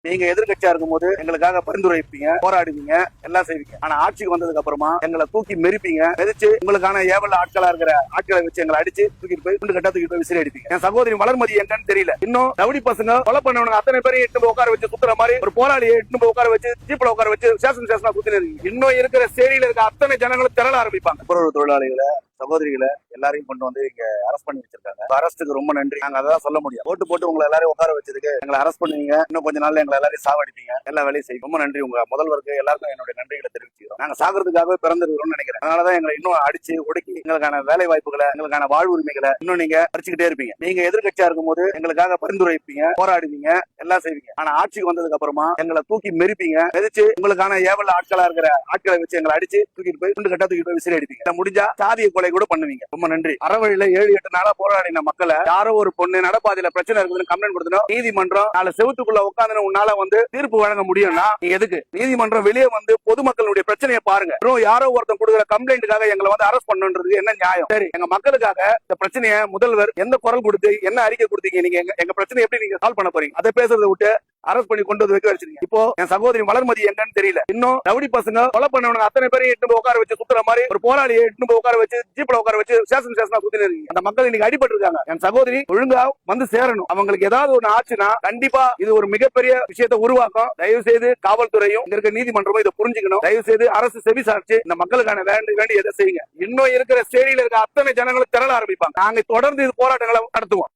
நீங்க எதிர்கட்சியா இருக்கும்போது எங்களுக்காக பரிந்துரைப்பீங்க, போராடுவீங்க, எல்லாம் செய்வீங்க. ஆனா ஆட்சிக்கு வந்ததுக்கு அப்புறமா எங்களை தூக்கி மெரிப்பீங்க, மெதிச்சு உங்களுக்கான ஏவல் ஆட்களா இருக்கிற ஆட்களை வச்சு எங்களை அடிச்சு தூக்கிட்டு போய் குண்டு கட்டா தூக்கிட்டு போய் விசிறி அடிப்பீங்க. என் சகோதரி வளர்மதி எங்கன்னு தெரியல. இன்னும் ரவுடி பசங்க கொலை பண்ணவனுங்க அத்தனை பேரையும் எட்டு உட்கார வச்சு சுத்துற மாதிரி ஒரு போராளியை எட்டு உட்கார வச்சு ஜீப்ல உட்கார வச்சு ஸ்டேஷன் சுத்தி இருக்கீங்க. இன்னும் இருக்கிற சேரியில இருக்க அத்தனை ஜனங்களும் திரள ஆரம்பிப்பாங்க. துப்புரவு தொழிலாளிகளை, சகோதரிகளை எல்லாரையும் கொண்டு வந்து இங்க அரெஸ்ட் பண்ணி வச்சிருக்காங்க. அரசுக்கு ரொம்ப நன்றி. நாங்க அதான் சொல்ல முடியும். ஓட்டு போட்டு உங்களை எல்லாரும் உட்கார வச்சதுக்கு எங்களை அரெஸ்ட் பண்ணுவீங்க, இன்னும் கொஞ்ச நாள்ல எங்களை எல்லாரையும் சாவடிப்பீங்க, எல்லா வேலையும் செய்யும். ரொம்ப நன்றி. உங்க முதல்வருக்கு எல்லாருக்கும் என்னுடைய நன்றிகளை தெரிவிச்சுக்கிறோம். நாங்க சாகிறதுக்காகவே பிறந்திருக்கிறோம்னு நினைக்கிறேன். அதனாலதான் எங்களை இன்னும் அடிச்சு ஒடுக்கி எங்களுக்கான வேலை வாய்ப்புகளை, எங்களுக்கான வாழ்வு உரிமைகளை இன்னும் நீங்க பறிச்சுக்கிட்டே இருப்பீங்க. நீங்க எதிர்கட்சியா இருக்கும்போது எங்களுக்காக பரிந்துரைப்பீங்க, போராடுவீங்க, எல்லாம் செய்வீங்க. ஆனா ஆட்சிக்கு வந்ததுக்கு அப்புறமா எங்களை தூக்கி மெரிப்பீங்க, மெதிச்சு உங்களுக்கான ஏவல் ஆட்களா இருக்கிற ஆட்களை வச்சு எங்களை அடிச்சு தூக்கிட்டு போய் குண்டு கட்டா தூக்கிட்டு போய் விசிறி அடிப்பீங்க. முடிஞ்சா சாதிய கொலை கூட பண்ணுவீங்க. ரொம்ப நன்றி. அறவழியில 7-8 நாளா போராடின மக்களை யாரோ ஒரு பொண்ணு நடப்பாதையில பிரச்சனை இருக்குதுன்னு கம்ப்ளைண்ட் கொடுத்தோம். நீதிமன்றம் நாலு செவத்துக்குள்ள உட்காந்து உன்னால தீர்ப்பு வழங்க முடியும்னா நீ எதுக்கு நீதிமன்றம் வெளியே பொதுமக்களுடைய பிரச்சனையை பாருங்க. யாரோ ஒருத்தன் கொடுக்குற கம்ப்ளைண்ட்டுக்காக எங்களை அரெஸ்ட் பண்ணுன்றது என்ன நியாயம்? சரி, எங்க மக்களுக்காக இந்த பிரச்சனையை முதல்வர் எந்த குரல் கொடுத்து என்ன அறிக்கை கொடுத்தீங்க? நீங்க எங்க பிரச்சனை எப்படி நீங்க சால்வ் பண்ண போறீங்க? அதை பேசுறதை விட்டு அரெஸ்ட் பண்ணி கொண்டு வந்து வைக்க வச்சிருக்கீங்க. இப்போ என் சகோதரி வளர்மதி எங்கன்னு தெரியல. இன்னும் ரவுடி பசங்க கொலை பண்ணவனுங்க அத்தனை பேரையும் எட்டு உட்கார வச்சு சுத்துற மாதிரி ஒரு போராளியை எட்டு உட்கார வச்சு ஜீப்ல உட்கார வச்சு ஸ்டேஷன் சுத்தி இருக்கீங்க. அந்த மக்கள் இன்னைக்கு அடிபட்டு இருக்காங்க. என் சகோதரி ஒழுங்கா வந்து சேரணும். அவங்களுக்கு ஏதாவது ஒண்ணு ஆச்சுன்னா கண்டிப்பா இது ஒரு மிகப்பெரிய விஷயத்தை உருவாக்கும். தயவு செய்து காவல்துறையும் இங்க இருக்க நீதிமன்றமும் இதை புரிஞ்சுக்கணும். தயவு செய்து அரசு செவிசாரிச்சு இந்த மக்களுக்கான வேண்டி எதை செய்யுங்க. இன்னும் இருக்கிற சேரியில இருக்க அத்தனை ஜனங்களும் திரள ஆரம்பிப்பாங்க. நாங்க தொடர்ந்து இது போராட்டங்களை நடத்துவோம்.